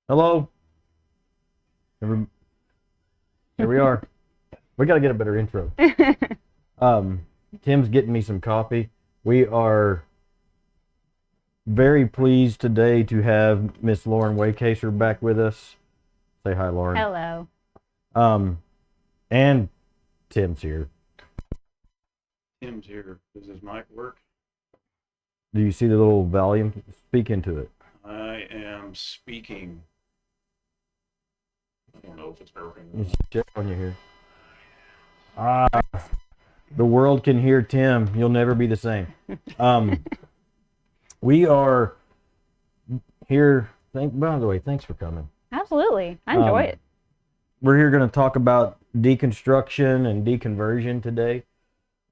Hello. Here we are. We got to get a better intro. Tim's getting me some coffee. We are very pleased today to have Miss Lauren Wacaser back with us. Say hi, Lauren. Hello. And Tim's here. Tim's here. Does his mic work? Do you see the little volume? Speak into it. I am speaking. I don't know if it's working. It's check on you here. The world can hear Tim. You'll never be the same. We are here. By the way, thanks for coming. Absolutely. I enjoy it. We're here going to talk about deconstruction and deconversion today.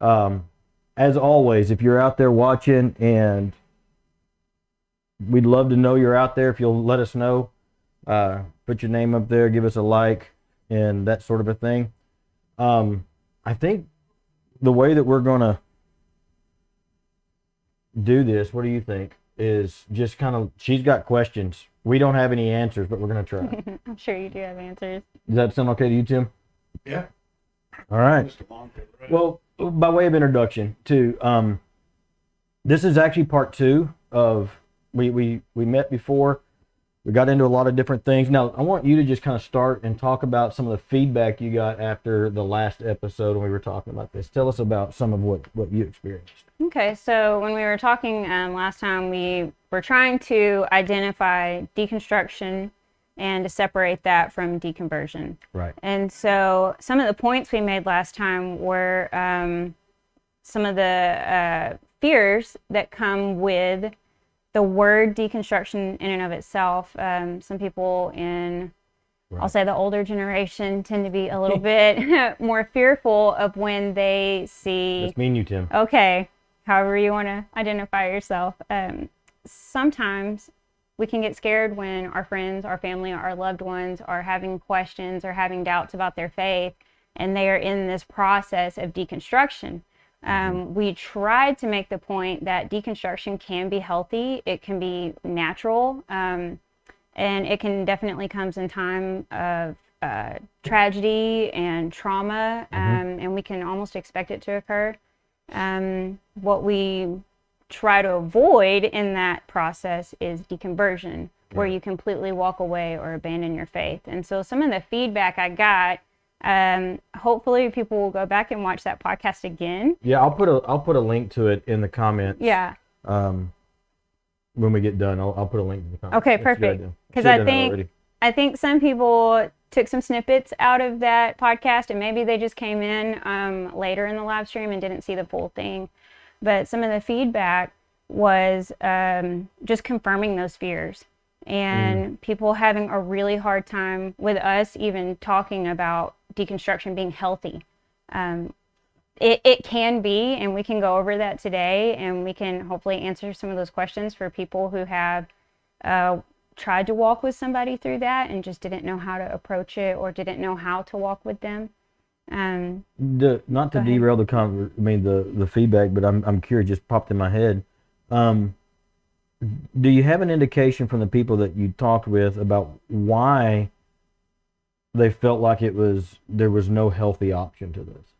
As always, if you're out there watching, and we'd love to know you're out there, if you'll let us know, put your name up there, give us a like, and that sort of a thing. I think the way that we're going to do this, what do you think, is just kind of, she's got questions. We don't have any answers, but we're going to try. I'm sure you do have answers. Does that sound okay to you, Tim? Yeah. All right. Just a long bit, right? Well, by way of introduction, to this is actually part 2 of we met before. We got into a lot of different things. Now, I want you to just kind of start and talk about some of the feedback you got after the last episode when we were talking about this. Tell us about some of what you experienced. Okay, so when we were talking last time, we were trying to identify deconstruction and to separate that from deconversion. Right. And so some of the points we made last time were some of the fears that come with the word deconstruction in and of itself. Some people in, right, I'll say the older generation, tend to be a little bit more fearful of when they see... That's mean, you, Tim. Okay, however you want to identify yourself. Sometimes we can get scared when our friends, our family, our loved ones are having questions or having doubts about their faith, and they are in this process of deconstruction. We tried to make the point that deconstruction can be healthy, it can be natural, and it can definitely comes in time of tragedy and trauma, and we can almost expect it to occur. What we try to avoid in that process is deconversion, where you completely walk away or abandon your faith. And so some of the feedback I got, hopefully people will go back and watch that podcast again. Yeah, I'll put a link to it in the comments. Yeah. When we get done, I'll put a link in the comments. Okay, perfect. Because I think some people took some snippets out of that podcast, and maybe they just came in later in the live stream and didn't see the full thing. But some of the feedback was just confirming those fears, and people having a really hard time with us even talking about deconstruction being healthy. It can be, and we can go over that today, and we can hopefully answer some of those questions for people who have tried to walk with somebody through that and just didn't know how to approach it or didn't know how to walk with them. Not to derail the feedback, but I'm curious, just popped in my head. Do you have an indication from the people that you talked with about why they felt like there was no healthy option to this?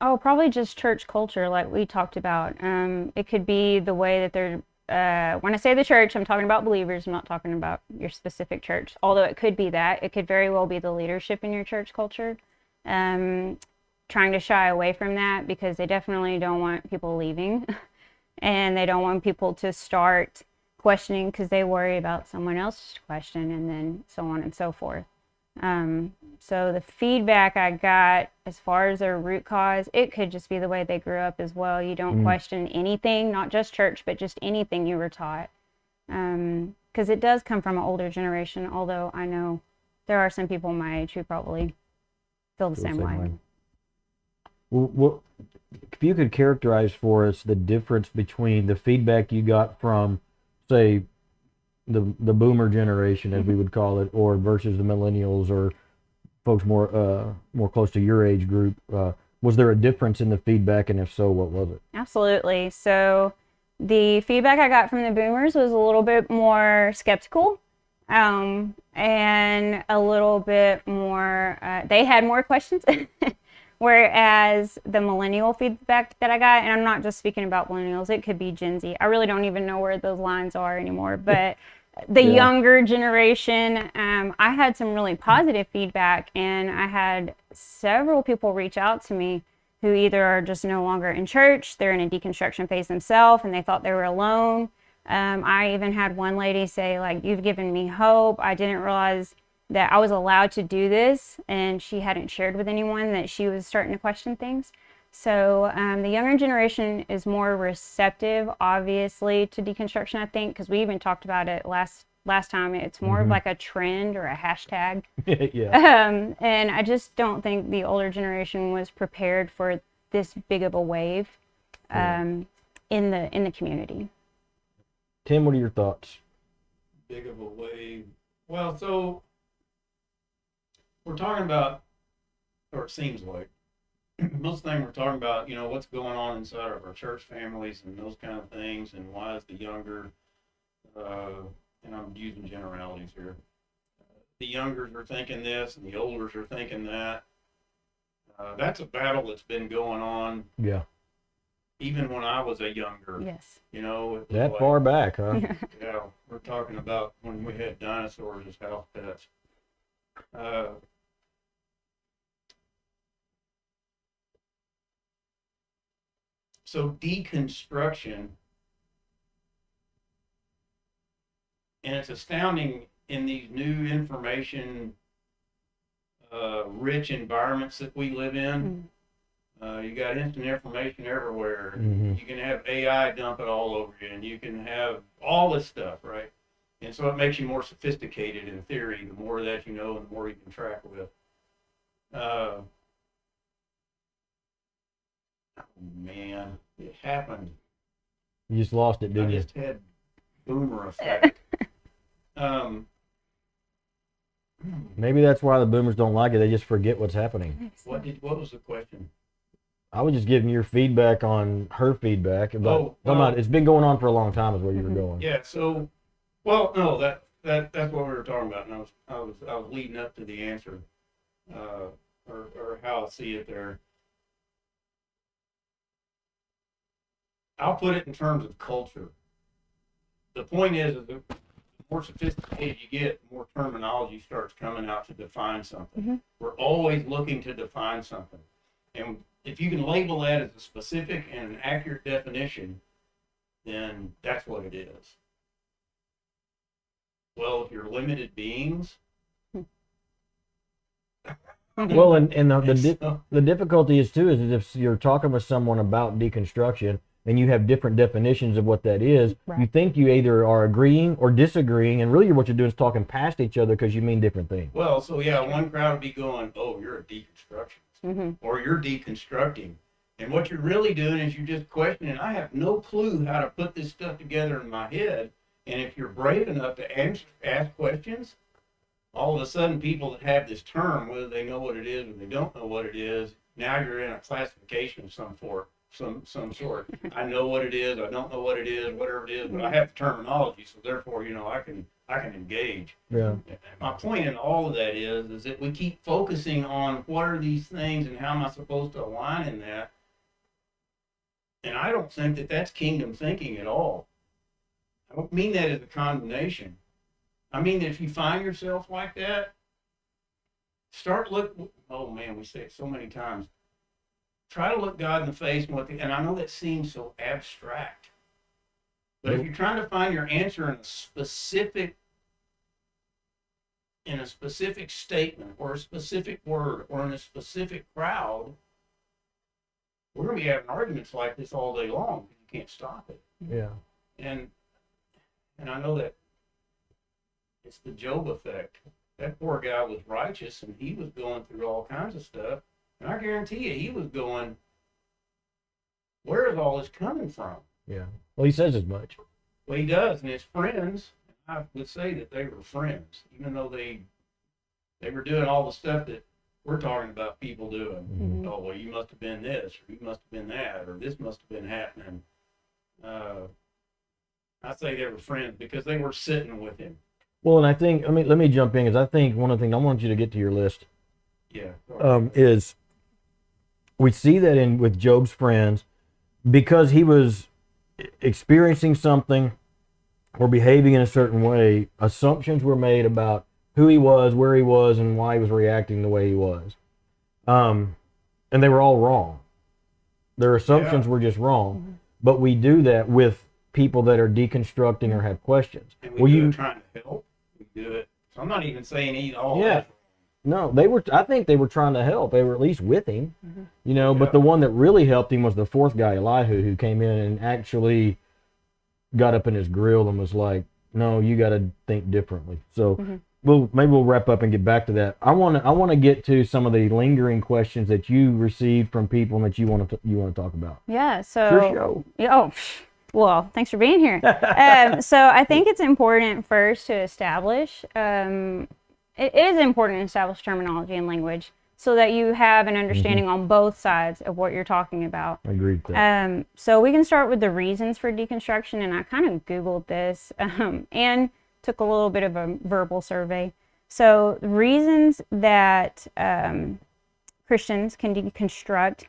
Oh, probably just church culture, like we talked about. It could be the way that they're, when I say the church, I'm talking about believers. I'm not talking about your specific church. Although it could be that. It could very well be the leadership in your church culture. Trying to shy away from that because they definitely don't want people leaving. And they don't want people to start questioning because they worry about someone else's question, and then so on and so forth. So the feedback I got as far as their root cause, it could just be the way they grew up as well. You don't question anything, not just church, but just anything you were taught. Because it does come from an older generation, although I know there are some people my age who probably feel the same way. Well, if you could characterize for us the difference between the feedback you got from, say, the boomer generation, as we would call it, or versus the millennials or folks more close to your age group. Was there a difference in the feedback, and if so, what was it? Absolutely. So the feedback I got from the boomers was a little bit more skeptical, and a little bit more, they had more questions. Whereas the millennial feedback that I got, and I'm not just speaking about millennials, it could be Gen Z. I really don't even know where those lines are anymore. But the Yeah. younger generation, I had some really positive feedback, and I had several people reach out to me who either are just no longer in church, they're in a deconstruction phase themselves, and they thought they were alone. I even had one lady say, like, you've given me hope. I didn't realize that I was allowed to do this, and she hadn't shared with anyone that she was starting to question things. So the younger generation is more receptive, obviously, to deconstruction, I think, because we even talked about it last time. It's more of like a trend or a hashtag. Yeah. And I just don't think the older generation was prepared for this big of a wave in the community. Tim, what are your thoughts? Big of a wave. Well, so we're talking about, or it seems like, most thing we're talking about, what's going on inside of our church families and those kind of things, and why is the younger, and I'm using generalities here, the youngers are thinking this and the olders are thinking that. That's a battle that's been going on Yeah. even when I was a younger. Yes. It was That like, far back, huh? yeah, we're talking about when we had dinosaurs as house pets. So deconstruction, and it's astounding in these new information rich environments that we live in. You got instant information everywhere. Mhm. You can have AI dump it all over you, and you can have all this stuff, right? And so it makes you more sophisticated in theory. The more that you know, the more you can track with. Oh man, it happened. You just lost it, I didn't you? just had boomer effect. Maybe that's why the boomers don't like it. They just forget what's happening. What was the question? I was just giving your feedback on her feedback. But it's been going on for a long time, is where you were going. Yeah. So, well, no, that's what we were talking about, and I was leading up to the answer, or how I see it there. I'll put it in terms of culture. The point is the more sophisticated you get, the more terminology starts coming out to define something. Mm-hmm. We're always looking to define something. And if you can label that as a specific and an accurate definition, then that's what it is. Well, if you're limited beings. Well, and the difficulty is too is if you're talking with someone about deconstruction and you have different definitions of what that is, right. You think you either are agreeing or disagreeing, and really what you're doing is talking past each other because you mean different things. Well, so yeah, one crowd would be going, "Oh, you're a deconstructionist," or "You're deconstructing," and what you're really doing is you're just questioning. I have no clue how to put this stuff together in my head, and if you're brave enough to ask questions, all of a sudden people that have this term, whether they know what it is or they don't know what it is, now you're in a classification of some sort. I know what it is, I don't know what it is, whatever it is, but I have the terminology, so therefore, I can engage. Yeah. My point in all of that is that we keep focusing on what are these things and how am I supposed to align in that. And I don't think that that's kingdom thinking at all. I don't mean that as a condemnation. I mean that if you find yourself like that, start look. Oh man, we say it so many times. Try to look God in the face, and I know that seems so abstract, but if you're trying to find your answer in a specific statement or a specific word or in a specific crowd, we're going to be having arguments like this all day long. You can't stop it. Yeah. And I know that it's the Job effect. That poor guy was righteous, and he was going through all kinds of stuff. And I guarantee you, he was going, where is all this coming from? Yeah. Well, he says as much. Well, he does, and his friends, I would say that they were friends, even though they were doing all the stuff that we're talking about people doing. Mhm. Oh, well, you must have been this, or you must have been that, or this must have been happening. I say they were friends because they were sitting with him. Well, and I think let me jump in because I think one of the things I want you to get to your list Yeah. is we see that in with Job's friends because he was experiencing something or behaving in a certain way. Assumptions were made about who he was, where he was, and why he was reacting the way he was, and they were all wrong. Their assumptions were just wrong. Mhm. But we do that with people that are deconstructing or have questions. And we do it trying to help. We do it. So I'm not even saying eat all that. No, they were. I think they were trying to help. They were at least with him, Mhm. you know. But the one that really helped him was the fourth guy, Elihu, who came in and actually got up in his grill and was like, "No, you got to think differently." So Mhm. maybe we'll wrap up and get back to that. I want to get to some of the lingering questions that you received from people and that you want to talk about. Yeah. So. It's your show. Yeah, oh, well, thanks for being here. So I think it's important first to establish. It is important to establish terminology and language so that you have an understanding on both sides of what you're talking about. I agree with that. So we can start with the reasons for deconstruction, and I kind of Googled this and took a little bit of a verbal survey. So the reasons that Christians can deconstruct,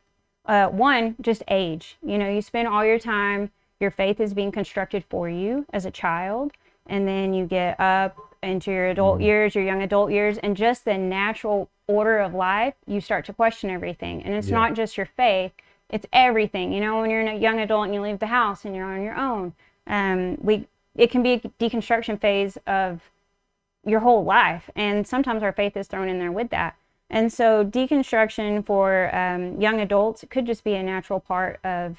one, just age. You know, you spend all your time, your faith is being constructed for you as a child, and then you get up into your adult years, your young adult years, and just the natural order of life, you start to question everything. And it's not just your faith, it's everything. You know, when you're a young adult and you leave the house and you're on your own, it can be a deconstruction phase of your whole life. And sometimes our faith is thrown in there with that. And so deconstruction for young adults could just be a natural part of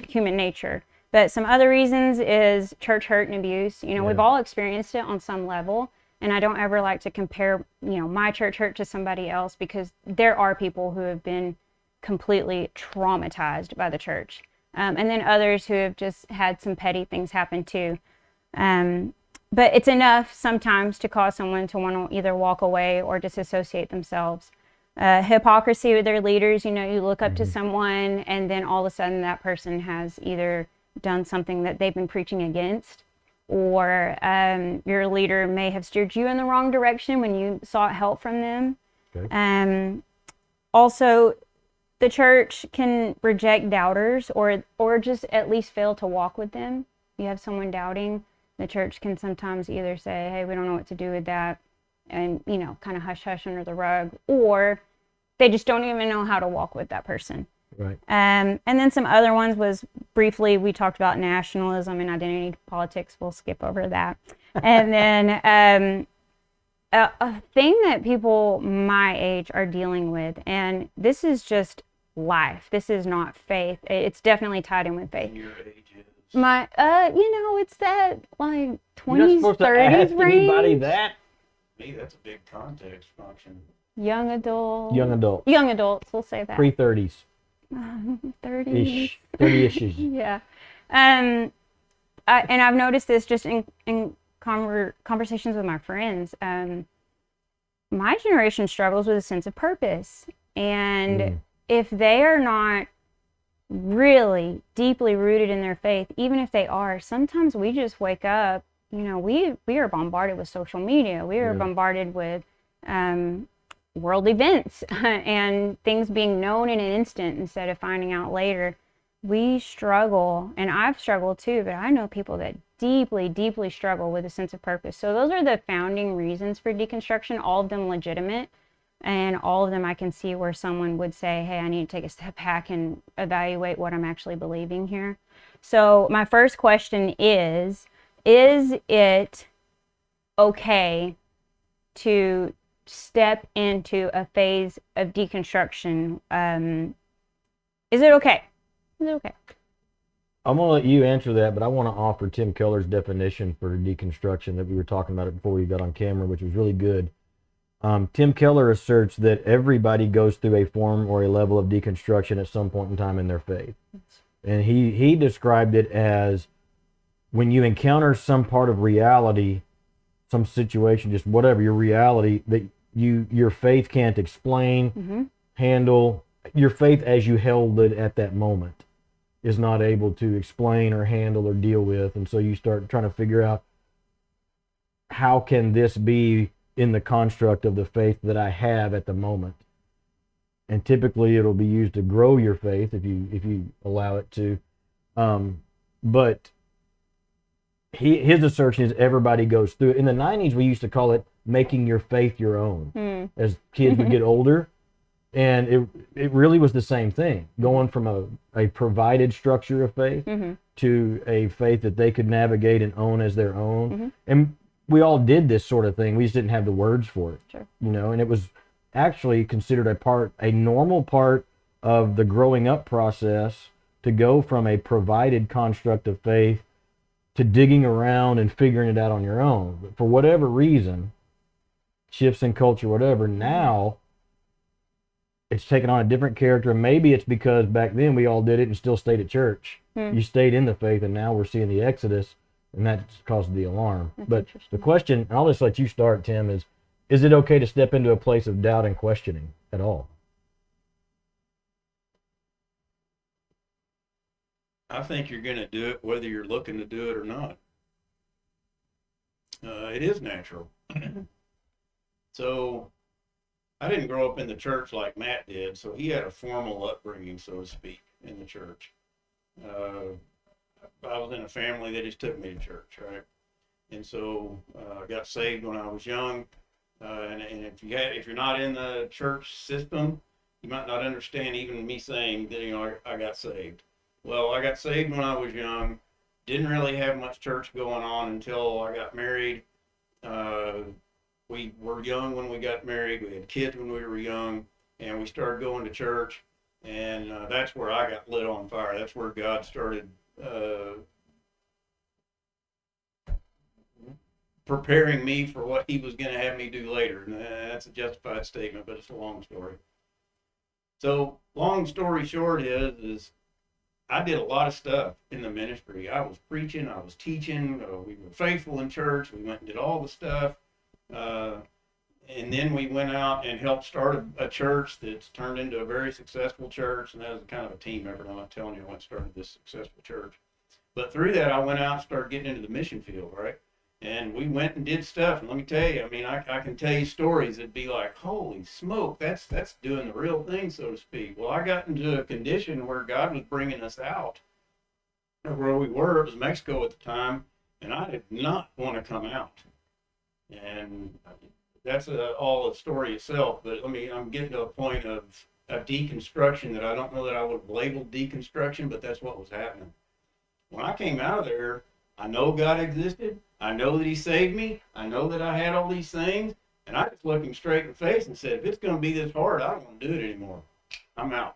human nature. But some other reasons is church hurt and abuse. You know, we've all experienced it on some level. And I don't ever like to compare, you know, my church hurt to somebody else because there are people who have been completely traumatized by the church. And then others who have just had some petty things happen too. But it's enough sometimes to cause someone to want to either walk away or disassociate themselves. Hypocrisy with their leaders, you know, you look up to someone and then all of a sudden that person has either done something that they've been preaching against, or your leader may have steered you in the wrong direction when you sought help from them. Okay. Also, the church can reject doubters or just at least fail to walk with them. You have someone doubting, the church can sometimes either say, hey, we don't know what to do with that, and, you know, kind of hush hush under the rug, or they just don't even know how to walk with that person. Right. And then some other ones was briefly, we talked about nationalism and identity politics. We'll skip over that. And then a thing that people my age are dealing with, and this is just life. This is not faith. It's definitely tied in with faith. Your age is. My, you know, it's that like 20s, You're not supposed to 30s ask anybody range. that. Me, that's a big context function. Young adult. Young adult. Young adults, we'll say that. Pre-30s. 30s. Ish. 30-ish. Yeah. And I've noticed this just in conversations with my friends. My generation struggles with a sense of purpose. And if they are not really deeply rooted in their faith, even if they are, sometimes we just wake up, you know, we are bombarded with social media. We are bombarded with world events and things being known in an instant instead of finding out later. We struggle, and I've struggled too, but I know people that deeply, deeply struggle with a sense of purpose. So those are the founding reasons for deconstruction, all of them legitimate, and all of them I can see where someone would say, hey, I need to take a step back and evaluate what I'm actually believing here. So my first question is it okay to step into a phase of deconstruction? Is it okay? Is it okay? I'm going to let you answer that, but I want to offer Tim Keller's definition for deconstruction that we were talking about it before we got on camera, which was really good. Tim Keller asserts that everybody goes through a form or a level of deconstruction at some point in time in their faith. And he described it as when you encounter some part of reality, some situation, just whatever your reality that your faith can't explain, handle, your faith as you held it at that moment is not able to explain or handle or deal with, and so you start trying to figure out, how can this be in the construct of the faith that I have at the moment? And typically it'll be used to grow your faith if you allow it to. But his assertion is everybody goes through it. In the 90s, we used to call it making your faith your own as kids would get older. And it really was the same thing, going from a provided structure of faith to a faith that they could navigate and own as their own. And we all did this sort of thing. We just didn't have the words for it, Sure. and it was actually considered a normal part of the growing up process to go from a provided construct of faith to digging around and figuring it out on your own. But for whatever reason, shifts in culture, whatever, now it's taken on a different character. Maybe it's because back then we all did it and still stayed at church. You stayed in the faith, and now we're seeing the exodus, and that's caused the alarm. That's but the question, and I'll just let you start, Tim, is it okay to step into a place of doubt and questioning at all? I think you're going to do it whether you're looking to do it or not. It is natural. So I didn't grow up in the church like Matt did, so he had a formal upbringing, so to speak, in the church. I was in a family that just took me to church, right? And so I got saved when I was young. And if you're not in the church system, you might not understand even me saying that, I got saved. Well, I got saved when I was young. Didn't really have much church going on until I got married. We were young when we got married. We had kids when we were young, and we started going to church. And that's where I got lit on fire. That's where God started preparing me for what he was going to have me do later. And that's a justified statement, but it's a long story. So long story short is I did a lot of stuff in the ministry. I was preaching, I was teaching, we were faithful in church, we went and did all the stuff. And then we went out and helped start a church that's turned into a very successful church. And that was kind of a team effort. I'm not telling you I went and started this successful church. But through that, I went out and started getting into the mission field, right? And we went and did stuff. And let me tell you, I can tell you stories that'd be like, holy smoke, that's doing the real thing, so to speak. Well, I got into a condition where God was bringing us out of where we were. It was Mexico at the time. And I did not want to come out. And that's all a story itself, but I'm getting to a point of deconstruction that I don't know that I would have labeled deconstruction, but that's what was happening. When I came out of there, I know God existed. I know that he saved me. I know that I had all these things, and I just looked him straight in the face and said, if it's going to be this hard, I don't want to do it anymore. I'm out.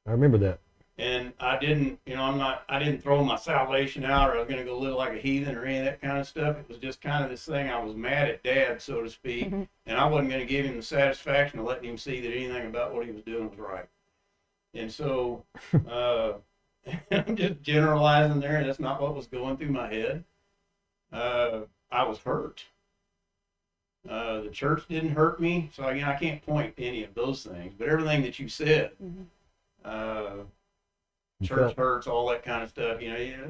I remember that. And I didn't, I didn't throw my salvation out, or I was going to go live like a heathen or any of that kind of stuff. It was just kind of this thing. I was mad at Dad, so to speak, and I wasn't going to give him the satisfaction of letting him see that anything about what he was doing was right. And so, I'm just generalizing there. That's not what was going through my head. I was hurt. The church didn't hurt me, so again, I can't point to any of those things, but everything that you said, church hurts, all that kind of stuff,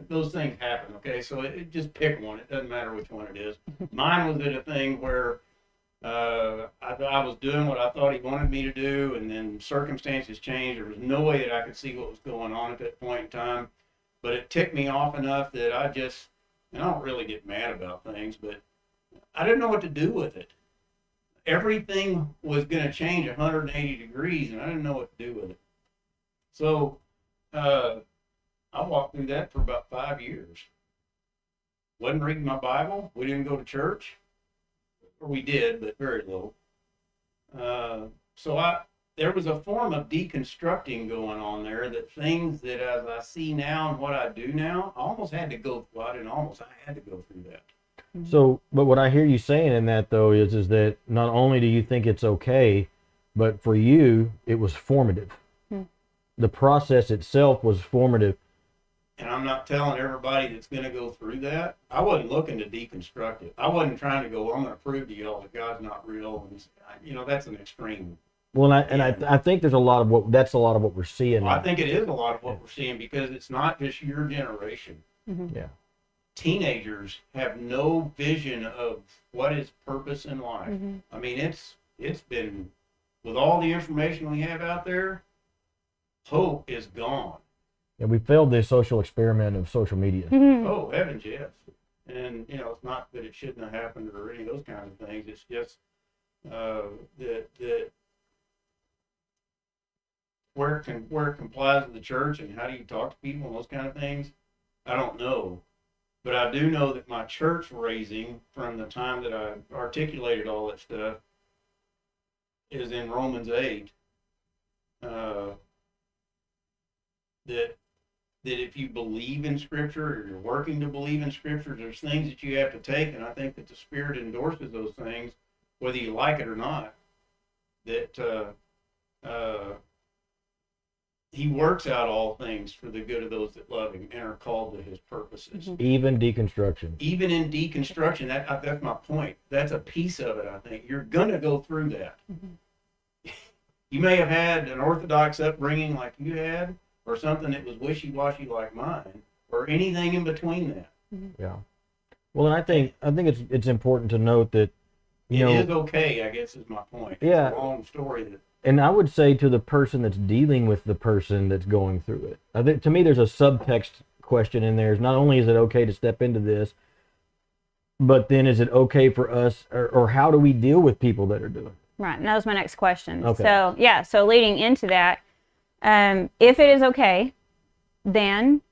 those things happen, okay? So it just pick one. It doesn't matter which one it is. Mine was at a thing where I was doing what I thought he wanted me to do, and then circumstances changed. There was no way that I could see what was going on at that point in time, but it ticked me off enough that and I don't really get mad about things, but I didn't know what to do with it. Everything was going to change 180 degrees, and I didn't know what to do with it. So I walked through that for about 5 years. Wasn't reading my Bible. We didn't go to church. Or we did, but very little. So there was a form of deconstructing going on there, that things that as I see now and what I do now, I almost had to go, well, I had to go through that. So, but what I hear you saying in that, though, is that not only do you think it's okay, but for you, it was formative. The process itself was formative. And I'm not telling everybody that's going to go through that. I wasn't looking to deconstruct it. I wasn't trying to go, well, I'm going to prove to y'all that God's not real. And, that's an extreme. Well, I think there's a lot of that's a lot of what we're seeing. Well, I think it is a lot of what we're seeing, because it's not just your generation. Mm-hmm. Yeah. Teenagers have no vision of what is purpose in life. Mm-hmm. I mean, it's been, with all the information we have out there, hope is gone. Yeah, we failed the social experiment of social media. Mm-hmm. Oh, heavens, yes. And, it's not that it shouldn't have happened or any of those kinds of things. It's just that where it complies with the church and how do you talk to people and those kind of things, I don't know. But I do know that my church raising, from the time that I articulated all that stuff, is in Romans 8. That if you believe in Scripture, or you're working to believe in Scripture, there's things that you have to take, and I think that the Spirit endorses those things, whether you like it or not. That He works out all things for the good of those that love Him and are called to His purposes. Mm-hmm. Even deconstruction. Even in deconstruction, that's my point. That's a piece of it, I think. You're going to go through that. Mm-hmm. You may have had an Orthodox upbringing like you had, or something that was wishy-washy like mine, or anything in between that. Yeah. Well, and I think it's important to note that, It is okay, I guess, is my point. Yeah. It's a long story that. And I would say to the person that's dealing with the person that's going through it, I think, to me, there's a subtext question in there. Not only is it okay to step into this, but then is it okay for us, or how do we deal with people that are doing it? Right, and that was my next question. Okay. So leading into that, if it is okay, then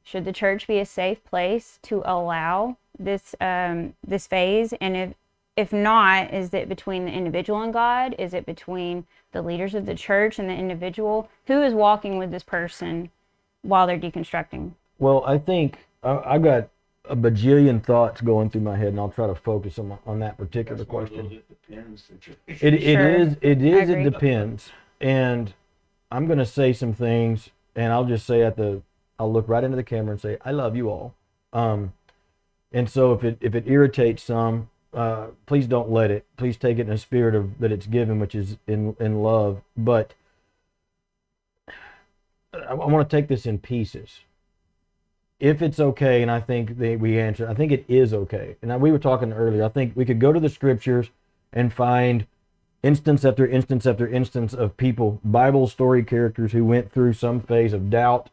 should the church be a safe place to allow this this phase? And if not, is it between the individual and God? Is it between the leaders of the church and the individual? Who is walking with this person while they're deconstructing? Well, I think I've got a bajillion thoughts going through my head, and I'll try to focus on that particular That's one of question. those it depends situation. It Sure. it depends. And I'm going to say some things, and I'll just say I'll look right into the camera and say, I love you all. And so if it irritates some, please don't let it. Please take it in a spirit of that it's given, which is in love. But I want to take this in pieces. If it's okay, and I think we answer, I think it is okay. And we were talking earlier, I think we could go to the scriptures and find instance after instance after instance of people, Bible story characters who went through some phase of doubt.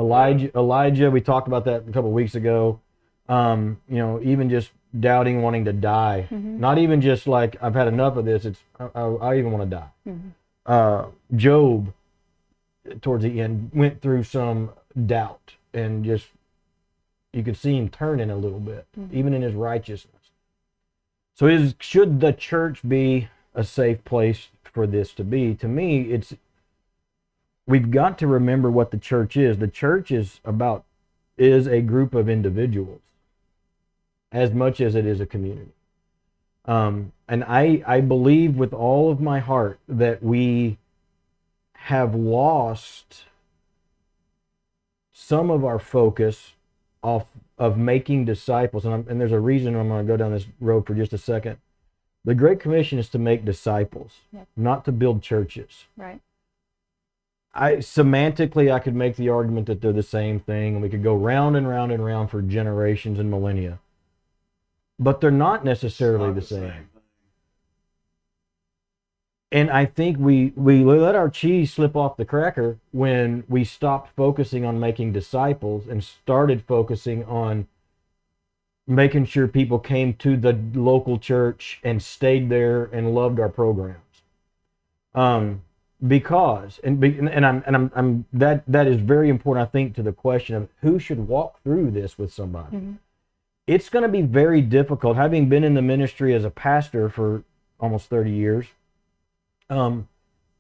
Elijah, we talked about that a couple of weeks ago. Even just doubting, wanting to die. Mm-hmm. Not even just like, I've had enough of this. It's I even want to die. Mm-hmm. Job, towards the end, went through some doubt, and just you could see him turning a little bit, even in his righteousness. So should the church be a safe place for this to be? To me, we've got to remember what the church is. The church is a group of individuals as much as it is a community. And I believe with all of my heart that we have lost some of our focus off of making disciples. And there's a reason I'm going to go down this road for just a second. The Great Commission is to make disciples, Yep. not to build churches. Right. Semantically, I could make the argument that they're the same thing, and we could go round and round and round for generations and millennia. But they're not necessarily Not the same. thing. And I think we let our cheese slip off the cracker when we stopped focusing on making disciples and started focusing on making sure people came to the local church and stayed there and loved our programs. Because that is very important, I think, to the question of who should walk through this with somebody. Mm-hmm. It's going to be very difficult. Having been in the ministry as a pastor for almost 30 years,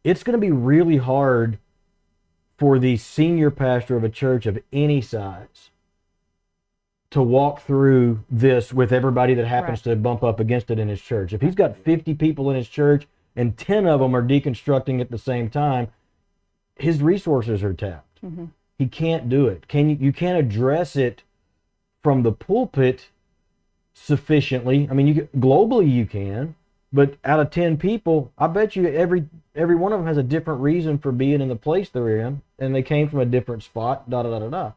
it's going to be really hard for the senior pastor of a church of any size to walk through this with everybody that happens to bump up against it in his church. If he's got 50 people in his church and 10 of them are deconstructing at the same time, his resources are tapped. Mm-hmm. He can't do it. You can't address it from the pulpit sufficiently. I mean, globally you can, but out of 10 people, I bet you every one of them has a different reason for being in the place they're in, and they came from a different spot. Da da da da da.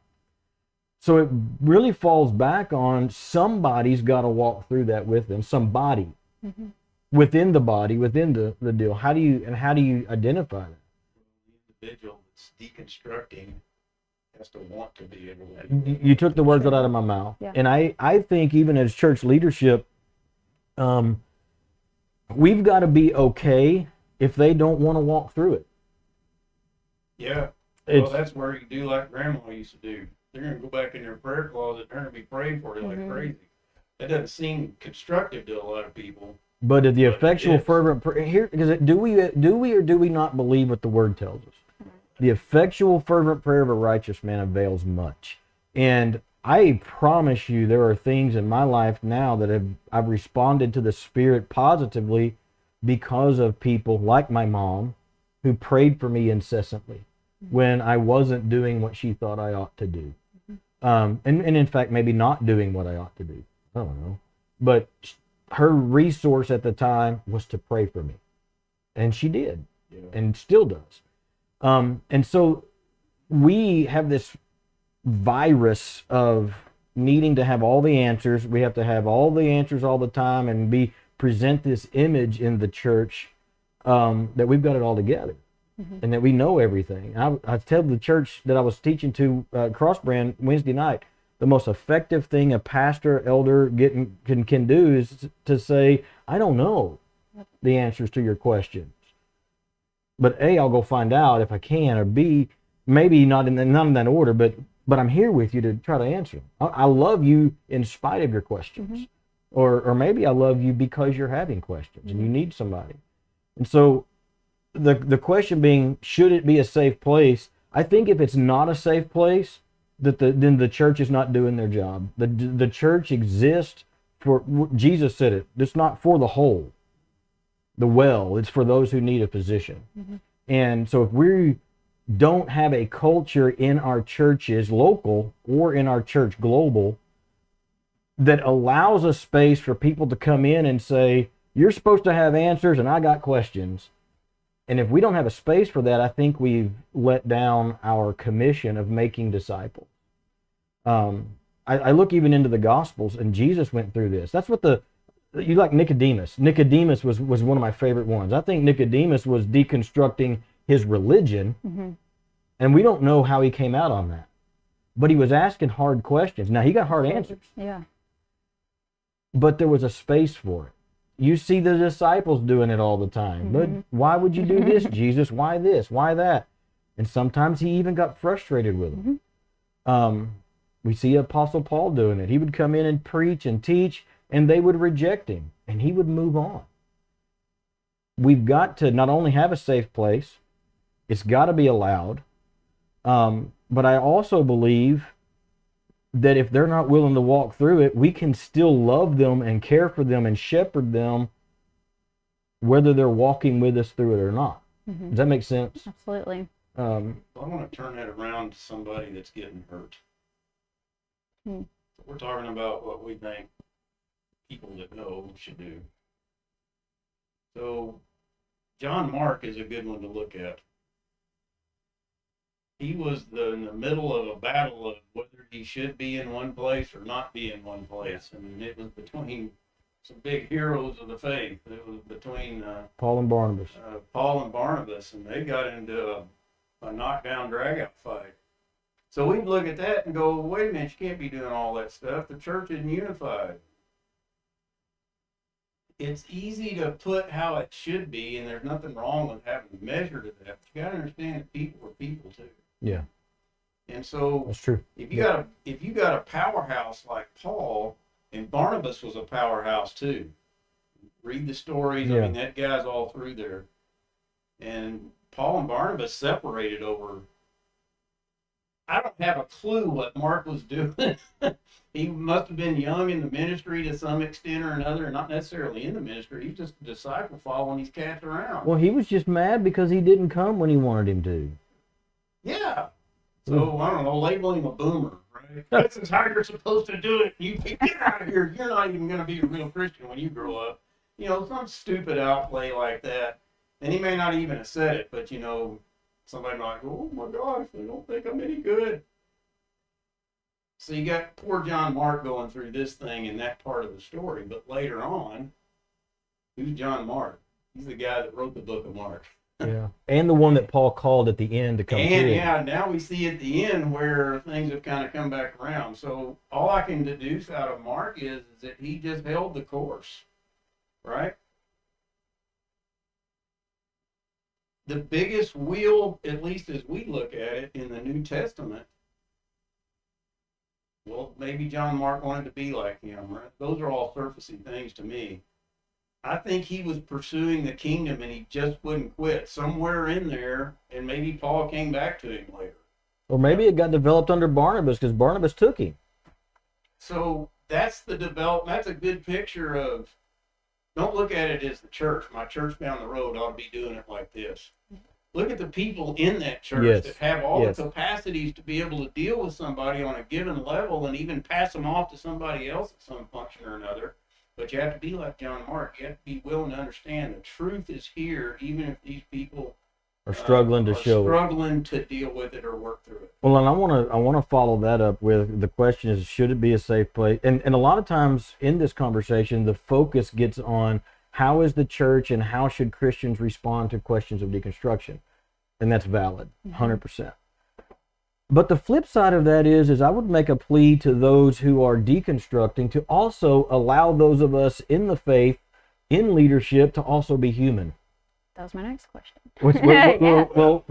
So it really falls back on somebody's got to walk through that with them. Somebody within the body, within the deal. How do you identify that? The individual that's deconstructing has to want to be able to. You took the words right out of my mouth. Yeah. And I think even as church leadership, we've got to be okay if they don't want to walk through it. Yeah. Well, that's where you do like Grandma used to do. They're going to go back in their prayer closet. They're going to be praying for you like crazy. That doesn't seem constructive to a lot of people. But the effectual, fervent prayer here, because do we or do we not believe what the Word tells us? The effectual, fervent prayer of a righteous man avails much. And I promise you, there are things in my life now that I've responded to the Spirit positively because of people like my mom, who prayed for me incessantly when I wasn't doing what she thought I ought to do. And in fact, maybe not doing what I ought to do. I don't know. But her resource at the time was to pray for me. And she did, and still does. And so we have this virus of needing to have all the answers. We have to have all the answers all the time and present this image in the church that we've got it all together. And that we know everything. I tell the church that I was teaching to Crossbrand Wednesday night, the most effective thing a pastor, elder can do is to say, I don't know the answers to your questions. But A, I'll go find out if I can, or B, maybe not in that order, but I'm here with you to try to answer them. I love you in spite of your questions. Or maybe I love you because you're having questions and you need somebody. And so the question being, should it be a safe place? I think if it's not a safe place, then the church is not doing their job. The church exists for, Jesus said it, it's not for the whole, the well, it's for those who need a physician. And so if we don't have a culture in our churches, local or in our church global, that allows a space for people to come in and say, you're supposed to have answers and I got questions. And if we don't have a space for that, I think we've let down our commission of making disciples. I look even into the Gospels, and Jesus went through this. That's what you like Nicodemus. Nicodemus was one of my favorite ones. I think Nicodemus was deconstructing his religion, and we don't know how he came out on that. But he was asking hard questions. Now, he got hard answers. Yeah. But there was a space for it. You see the disciples doing it all the time. But why would you do this, Jesus? Why this? Why that? And sometimes he even got frustrated with them. We see Apostle Paul doing it. He would come in and preach and teach, and they would reject him, and he would move on. We've got to not only have a safe place, it's got to be allowed, but I also believe that if they're not willing to walk through it, we can still love them and care for them and shepherd them, whether they're walking with us through it or not. Does that make sense? Absolutely. I want to turn that around to somebody that's getting hurt. We're talking about what we think people that know should do. So John Mark is a good one to look at. He was in the middle of a battle of whether he should be in one place or not be in one place. And it was between some big heroes of the faith. It was between Paul and Barnabas. And they got into a knockdown, drag-out fight. So we'd look at that and go, wait a minute, you can't be doing all that stuff. The church isn't unified. It's easy to put how it should be, and there's nothing wrong with having a measure to that. But you got to understand that people are people too. Yeah. And so that's true. If you got a powerhouse like Paul, and Barnabas was a powerhouse too. Read the stories. I mean, that guy's all through there. And Paul and Barnabas separated over. I don't have a clue what Mark was doing. He must have been young in the ministry to some extent or another, not necessarily in the ministry. He's just a disciple following these cats around. Well, he was just mad because he didn't come when he wanted him to. Yeah. So, I don't know, label him a boomer, right? This is how you're supposed to do it. You get out of here. You're not even going to be a real Christian when you grow up. You know, some stupid outplay like that. And he may not even have said it, but, you know, somebody might go, oh my gosh, they don't think I'm any good. So you got poor John Mark going through this thing in that part of the story. But later on, who's John Mark? He's the guy that wrote the book of Mark. Yeah. And the one that Paul called at the end to come And through. yeah, now we see at the end where things have kind of come back around. So all I can deduce out of Mark is that he just held the course, right? The biggest wheel, at least as we look at it in the New Testament, well, maybe John Mark wanted to be like him, right? Those are all surfacey things to me. I think he was pursuing the kingdom and he just wouldn't quit somewhere in there, and maybe Paul came back to him later. Or maybe it got developed under Barnabas because Barnabas took him. So that's the that's a good picture of, don't look at it as the church. My church down the road ought to be doing it like this. Look at the people in that church Yes. that have all Yes. the capacities to be able to deal with somebody on a given level and even pass them off to somebody else at some function or another. But you have to be like John Mark. You have to be willing to understand the truth is here, even if these people Or struggling to are show it. struggling to deal with it or work through it. Well, and I want to follow that up with the question is, should it be a safe place? And a lot of times in this conversation, the focus gets on how is the church and how should Christians respond to questions of deconstruction, and that's valid, 100%. But the flip side of that is I would make a plea to those who are deconstructing to also allow those of us in the faith, in leadership, to also be human. That was my next question. What is it?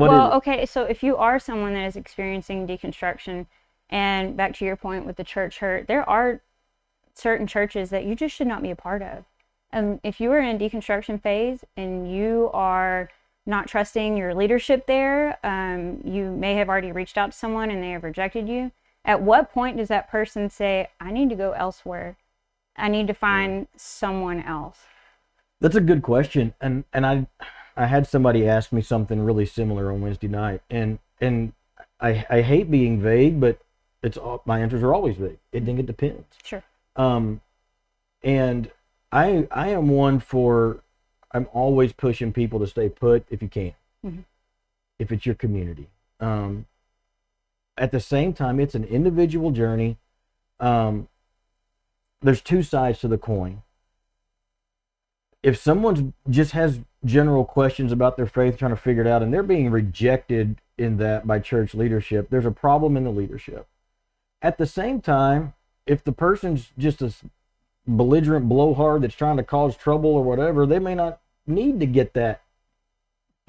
Okay, so if you are someone that is experiencing deconstruction, and back to your point with the church hurt, there are certain churches that you just should not be a part of. If you are in a deconstruction phase and you are not trusting your leadership there, you may have already reached out to someone and they have rejected you. At what point does that person say, I need to go elsewhere? I need to find someone else? That's a good question, and I had somebody ask me something really similar on Wednesday night, and I hate being vague, but my answers are always vague. I think it depends. Sure. And I am one for, I'm always pushing people to stay put if you can, if it's your community. At the same time, it's an individual journey. There's two sides to the coin. If someone just has general questions about their faith, trying to figure it out, and they're being rejected in that by church leadership, there's a problem in the leadership. At the same time, if the person's just a belligerent blowhard that's trying to cause trouble or whatever, they may not need to get that.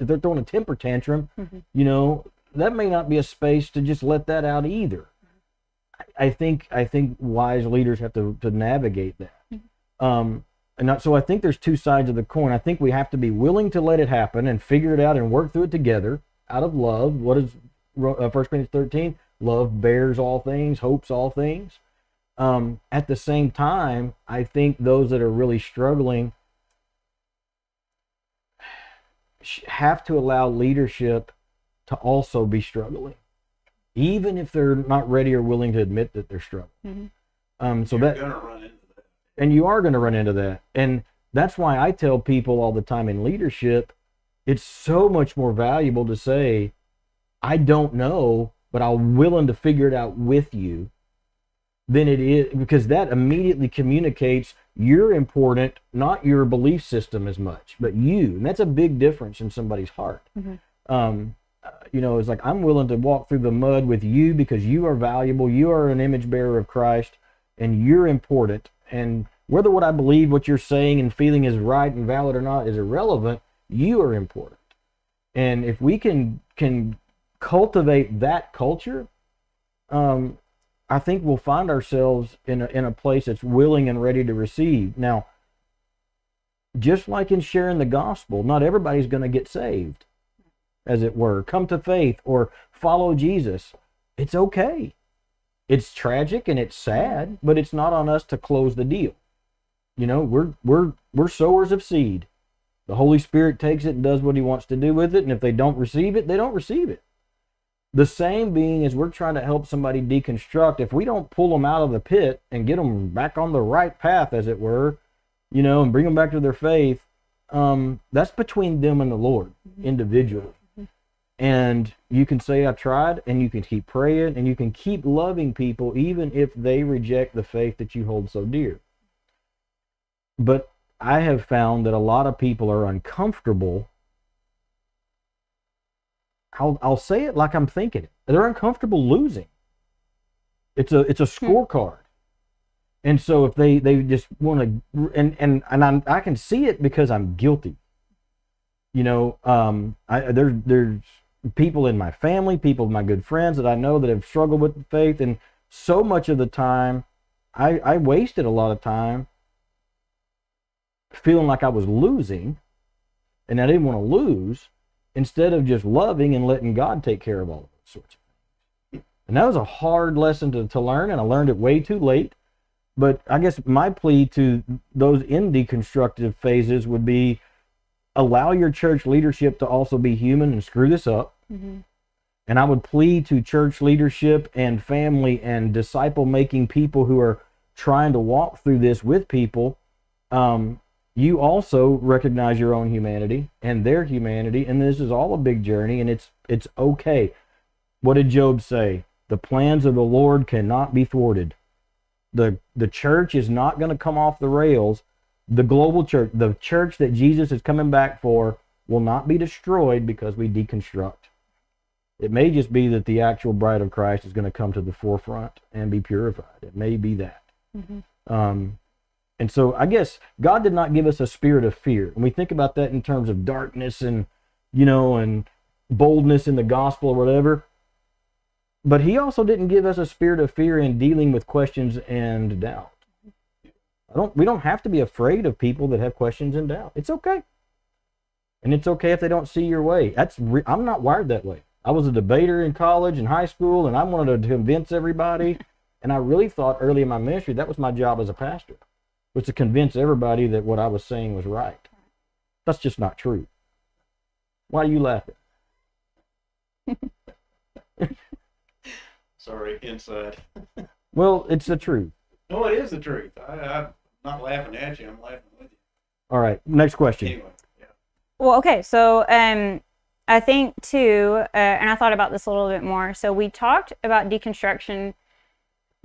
If they're throwing a temper tantrum, you know, that may not be a space to just let that out either. I think wise leaders have to navigate that. So I think there's two sides of the coin. I think we have to be willing to let it happen and figure it out and work through it together out of love. What is 1 Corinthians 13? Love bears all things, hopes all things. At the same time, I think those that are really struggling have to allow leadership to also be struggling, even if they're not ready or willing to admit that they're struggling. So You're gonna run into that. And you are going to run into that. And that's why I tell people all the time in leadership, it's so much more valuable to say, I don't know, but I'm willing to figure it out with you, than it is, because that immediately communicates you're important, not your belief system as much, but you. And that's a big difference in somebody's heart. You know, it's like, I'm willing to walk through the mud with you because you are valuable. You are an image bearer of Christ and you're important. And whether what I believe, what you're saying and feeling is right and valid or not is irrelevant, you are important. And if we can cultivate that culture, I think we'll find ourselves in a place that's willing and ready to receive. Now, just like in sharing the gospel, not everybody's going to get saved, as it were, come to faith or follow Jesus. It's okay. It's tragic and it's sad, but it's not on us to close the deal. You know, we're sowers of seed. The Holy Spirit takes it and does what he wants to do with it, and if they don't receive it, they don't receive it. The same being as we're trying to help somebody deconstruct, if we don't pull them out of the pit and get them back on the right path, as it were, and bring them back to their faith, that's between them and the Lord individually. And you can say, I tried, and you can keep praying, and you can keep loving people even if they reject the faith that you hold so dear. But I have found that a lot of people are uncomfortable. I'll say it like I'm thinking it. They're uncomfortable losing. It's a scorecard. And so if they just want to, and I can see it because I'm guilty. There's people in my family, people, my good friends that I know that have struggled with the faith, and so much of the time, I wasted a lot of time feeling like I was losing, and I didn't want to lose, instead of just loving and letting God take care of all of those sorts of things. And that was a hard lesson to learn, and I learned it way too late. But I guess my plea to those in deconstructive phases would be, allow your church leadership to also be human and screw this up. Mm-hmm. And I would plead to church leadership and family and disciple-making people who are trying to walk through this with people, you also recognize your own humanity and their humanity, and this is all a big journey, and it's okay. What did Job say? The plans of the Lord cannot be thwarted. The church is not going to come off the rails. The global church, the church that Jesus is coming back for, will not be destroyed because we deconstruct. It may just be that the actual bride of Christ is going to come to the forefront and be purified. It may be that. Mm-hmm. And so I guess God did not give us a spirit of fear. And we think about that in terms of darkness and, and boldness in the gospel or whatever. But he also didn't give us a spirit of fear in dealing with questions and doubt. We don't have to be afraid of people that have questions and doubt. It's okay. And it's okay if they don't see your way. I'm not wired that way. I was a debater in college and high school, and I wanted to convince everybody. And I really thought early in my ministry that was my job as a pastor, was to convince everybody that what I was saying was right. That's just not true. Why are you laughing? Sorry, inside. Well, it's the truth. No, it is the truth. I'm not laughing at you. I'm laughing with you. All right, next question. Anyway, yeah. Well, okay, so I think too, and I thought about this a little bit more. So we talked about deconstruction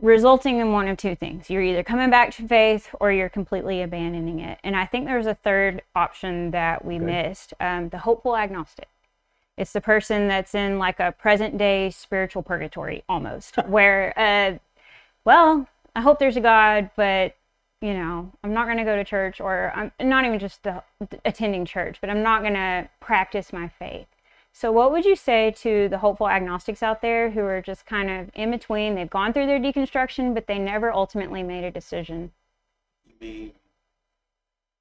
resulting in one of two things. You're either coming back to faith or you're completely abandoning it. And I think there's a third option that we missed, the hopeful agnostic. It's the person that's in like a present day spiritual purgatory almost, where, I hope there's a God, but, I'm not going to go to church, or I'm not even just attending church, but I'm not going to practice my faith. So what would you say to the hopeful agnostics out there who are just kind of in between? They've gone through their deconstruction, but they never ultimately made a decision. You mean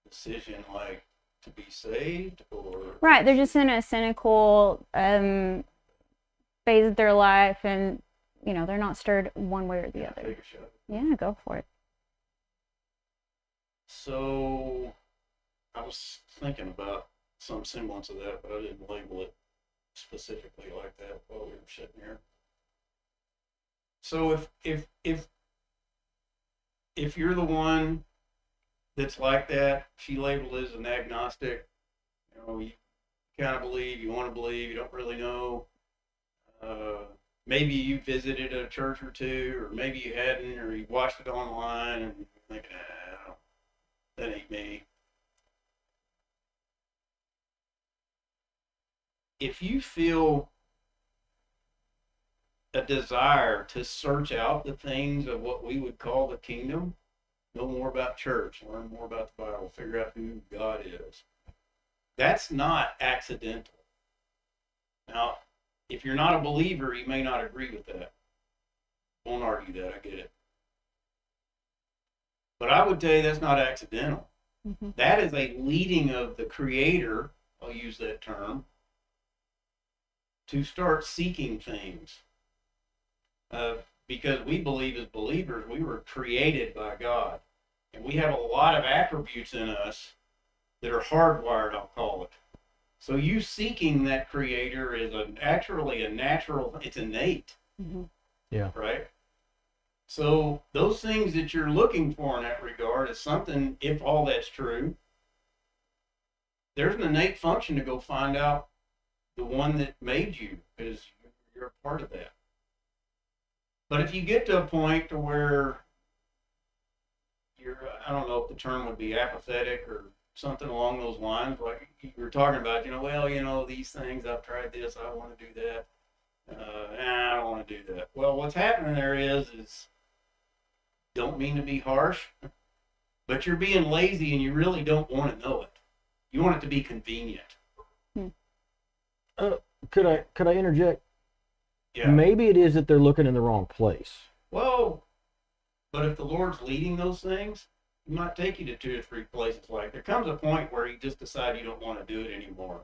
decision like to be saved, or? Right, they're just in a cynical phase of their life, and they're not stirred one way or the other. Take a shot. Yeah, go for it. So I was thinking about some semblance of that, but I didn't label it specifically like that while we were sitting here. So if you're the one that's like that, she labeled as an agnostic, you kind of believe, you want to believe, you don't really know. Maybe you visited a church or two, or maybe you hadn't, or you watched it online and you're thinking, that ain't me. If you feel a desire to search out the things of what we would call the kingdom, know more about church, learn more about the Bible, figure out who God is, that's not accidental. Now, if you're not a believer, you may not agree with that. Won't argue that, I get it. But I would tell you that's not accidental. Mm-hmm. That is a leading of the Creator, I'll use that term, to start seeking things. Because we believe as believers, we were created by God. And we have a lot of attributes in us that are hardwired, I'll call it. So you seeking that creator is actually a natural, it's innate, Yeah. right? So those things that you're looking for in that regard is something, if all that's true, there's an innate function to go find out the one that made you, because you're a part of that. But if you get to a point to where you're, I don't know if the term would be apathetic or something along those lines, like you were talking about, well, these things, I've tried this, I want to do that. I don't want to do that. Well, what's happening there is don't mean to be harsh, but you're being lazy and you really don't want to know it. You want it to be convenient. Could I interject? Yeah. Maybe it is that they're looking in the wrong place. Well, but if the Lord's leading those things, He might take you to 2 or 3 places. Like there comes a point where you just decide you don't want to do it anymore.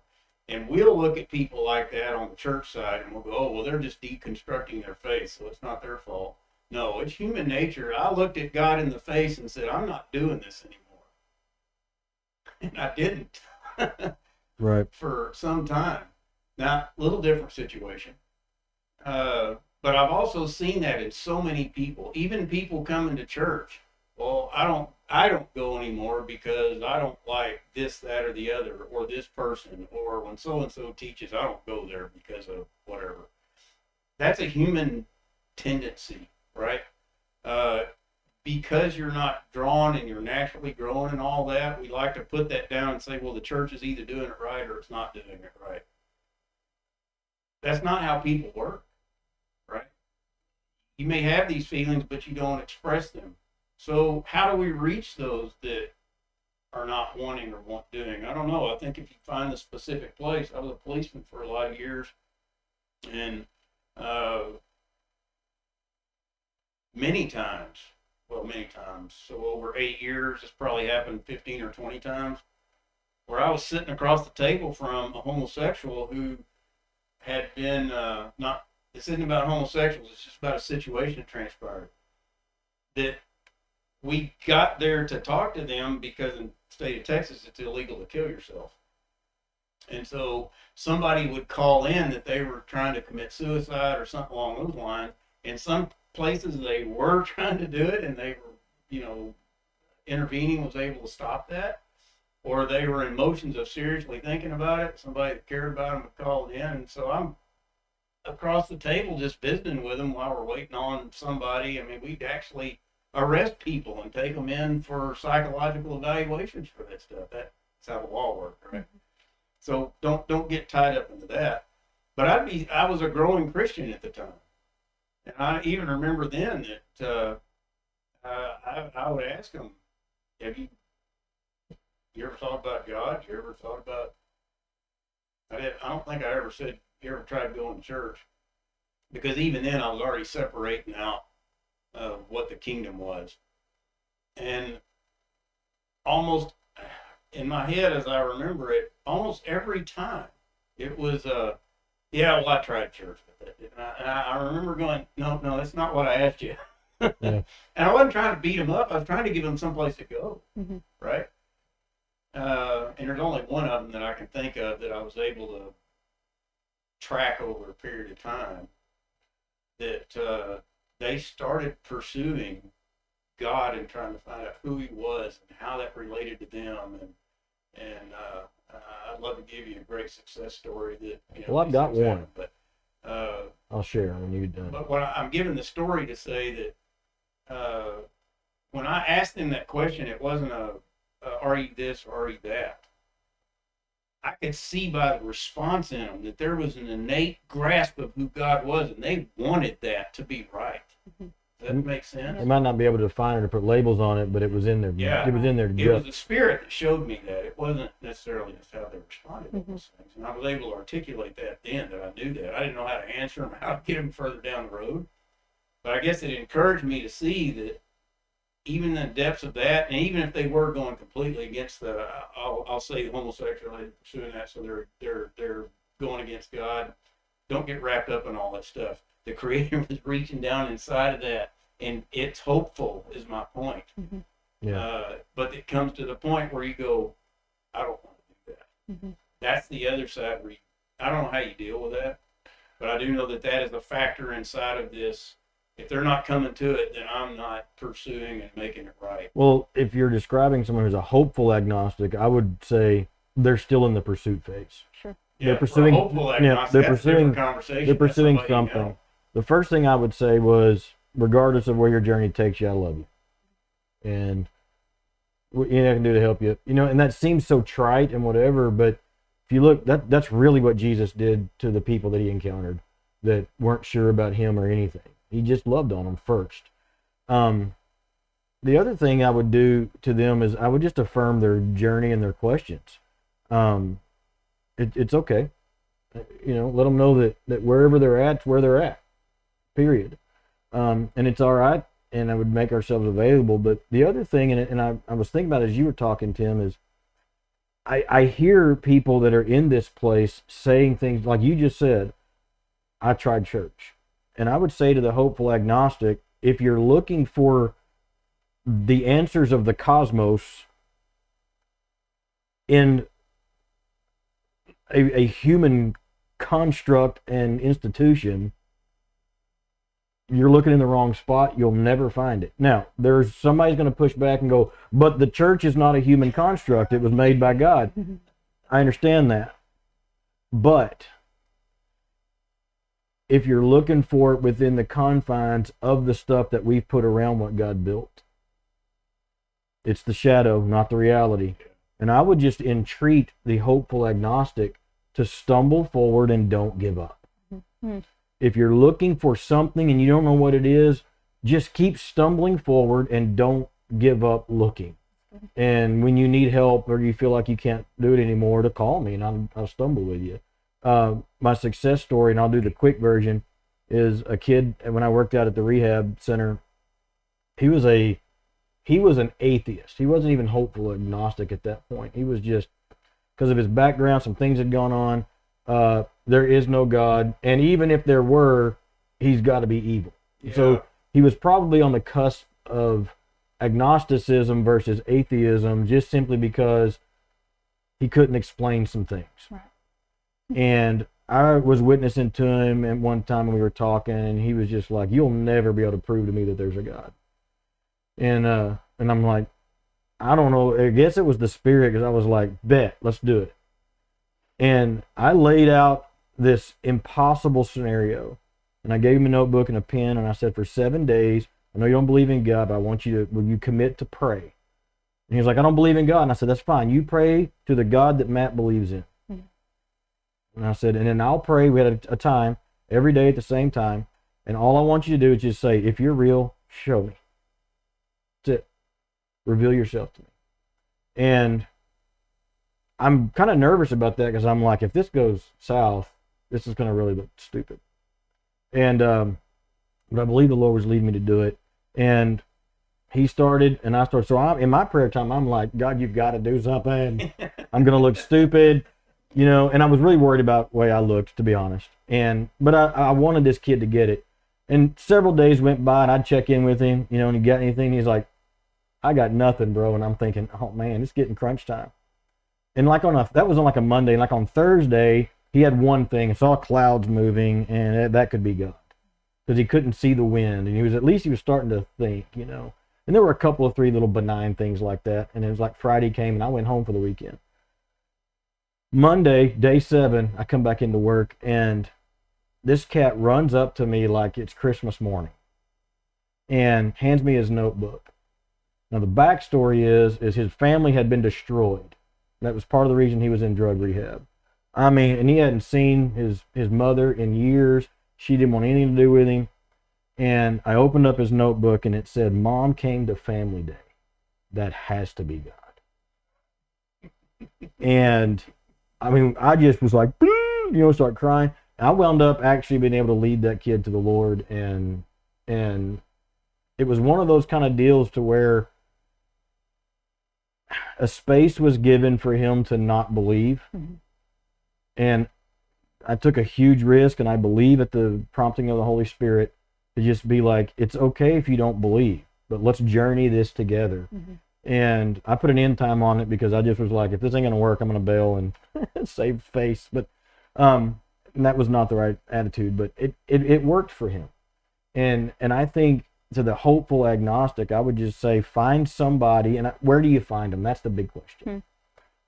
And we'll look at people like that on the church side and we'll go, oh, well, they're just deconstructing their faith, so it's not their fault. No, it's human nature. I looked at God in the face and said, I'm not doing this anymore. And I didn't. Right. For some time. Now, a little different situation. But I've also seen that in so many people, even people coming to church. Well, I don't go anymore because I don't like this, that, or the other, or this person, or when so-and-so teaches, I don't go there because of whatever. That's a human tendency, right? Because you're not drawn and you're naturally growing and all that, we like to put that down and say, well, the church is either doing it right or it's not doing it right. That's not how people work, right? You may have these feelings, but you don't express them. So how do we reach those that are not wanting or want doing? I don't know. I think if you find a specific place, I was a policeman for a lot of years, and many times, so over 8 years, it's probably happened 15 or 20 times, where I was sitting across the table from a homosexual who had been, this isn't about homosexuals, it's just about a situation that transpired. That we got there to talk to them because in the state of Texas, it's illegal to kill yourself. And so somebody would call in that they were trying to commit suicide or something along those lines. In some places they were trying to do it and they were, intervening was able to stop that. Or they were in motions of seriously thinking about it. Somebody that cared about them would call in. And so I'm across the table just visiting with them while we're waiting on somebody. I mean, we'd actually arrest people and take them in for psychological evaluations for that stuff. That's how the law works, right? So don't get tied up into that. But I was a growing Christian at the time. And I even remember then that I would ask them, have you ever thought about God? You ever thought about, I don't think I ever said, you ever tried going to church? Because even then I was already separating out what the kingdom was. And almost in my head, as I remember it, almost every time it was, yeah, well, I tried church with it. And I remember going, no, that's not what I asked you. Yeah. And I wasn't trying to beat them up. I was trying to give them someplace to go, right? And there's only one of them that I can think of that I was able to track over a period of time that they started pursuing God and trying to find out who He was and how that related to them. And I'd love to give you a great success story that, Well, I've got one. happened, but I'll share when you're done. But I'm giving the story to say that when I asked them that question, it wasn't are you this or are you that? I could see by the response in them that there was an innate grasp of who God was, and they wanted that to be right. Does that make sense? They might not be able to define it or put labels on it, but it was in there. Yeah. It was in there. It was the Spirit that showed me that. It wasn't necessarily just how they responded to those things. And I was able to articulate that then, that I knew that. I didn't know how to answer them, how to get them further down the road. But I guess it encouraged me to see that even in the depths of that, and even if they were going completely against I'll say the homosexuality, pursuing that, so they're going against God, don't get wrapped up in all that stuff. The Creator was reaching down inside of that, and it's hopeful, is my point. Yeah. But it comes to the point where you go, I don't want to do that. That's the other side where I don't know how you deal with that, but I do know that that is a factor inside of this. If they're not coming to it, then I'm not pursuing and making it right. Well, if you're describing someone who's a hopeful agnostic, I would say they're still in the pursuit phase. Sure. They're pursuing, they're pursuing something. The first thing I would say was, regardless of where your journey takes you, I love you. And what I can do to help you, and that seems so trite and whatever, but if you look, that's really what Jesus did to the people that he encountered that weren't sure about him or anything. He just loved on them first. The other thing I would do to them is I would just affirm their journey and their questions. It's okay. Let them know that wherever they're at, it's where they're at, period. And it's all right. And I would make ourselves available. But the other thing, and I was thinking about it as you were talking, Tim, is I hear people that are in this place saying things like you just said, I tried church. And I would say to the hopeful agnostic, if you're looking for the answers of the cosmos in a human construct and institution, you're looking in the wrong spot. You'll never find it. Now, there's somebody's going to push back and go, but the church is not a human construct. It was made by God. I understand that. But if you're looking for it within the confines of the stuff that we've put around what God built, it's the shadow, not the reality. And I would just entreat the hopeful agnostic to stumble forward and don't give up. Mm-hmm. If you're looking for something and you don't know what it is, just keep stumbling forward and don't give up looking. And when you need help or you feel like you can't do it anymore, to call me and I'll stumble with you. My success story, and I'll do the quick version, is a kid when I worked out at the rehab center. He was an atheist. He wasn't even hopeful agnostic at that point. He was just, because of his background, some things had gone on. There is no God, and even if there were, he's got to be evil. Yeah. So he was probably on the cusp of agnosticism versus atheism, just simply because he couldn't explain some things. Right. And I was witnessing to him at one time when we were talking, and he was just like, "You'll never be able to prove to me that there's a God." And I'm like, I don't know. I guess it was the Spirit, because I was like, "Bet, let's do it." And I laid out this impossible scenario, and I gave him a notebook and a pen, and I said, for 7 days, I know you don't believe in God, but I want you to, will you commit to pray? And he was like, I don't believe in God. And I said, that's fine. You pray to the God that Matt believes in. Mm-hmm. And I said, and then I'll pray. We had a time every day at the same time. And all I want you to do is just say, if you're real, show me. That's it. Reveal yourself to me. And I'm kind of nervous about that, because I'm like, if this goes south, this is going to really look stupid. And but I believe the Lord was leading me to do it. And he started, and I started. So in my prayer time, I'm like, God, you've got to do something. I'm going to look stupid, And I was really worried about the way I looked, to be honest. But I wanted this kid to get it. And several days went by, and I'd check in with him, and he got anything. He's like, I got nothing, bro. And I'm thinking, oh man, it's getting crunch time. And that was on like a Monday, and like on Thursday, he had one thing. I saw clouds moving, and that could be God, because he couldn't see the wind, and at least he was starting to think, And there were a couple of 3 little benign things like that. And it was like Friday came, and I went home for the weekend. Monday, day 7, I come back into work, and this cat runs up to me like it's Christmas morning, and hands me his notebook. Now the backstory is his family had been destroyed. That was part of the reason he was in drug rehab. I mean, and he hadn't seen his mother in years. She didn't want anything to do with him. And I opened up his notebook, and it said, Mom came to family day. That has to be God. And I mean, I just was like, start crying. And I wound up actually being able to lead that kid to the Lord. And it was one of those kind of deals to where a space was given for him to not believe. Mm-hmm. And I took a huge risk, and I believe at the prompting of the Holy Spirit to just be like, it's okay if you don't believe, but let's journey this together. Mm-hmm. And I put an end time on it because I just was like, if this ain't gonna work, I'm gonna bail and save face. But and that was not the right attitude, but it worked for him. And I think to the hopeful agnostic, I would just say find somebody. And where do you find them? That's the big question.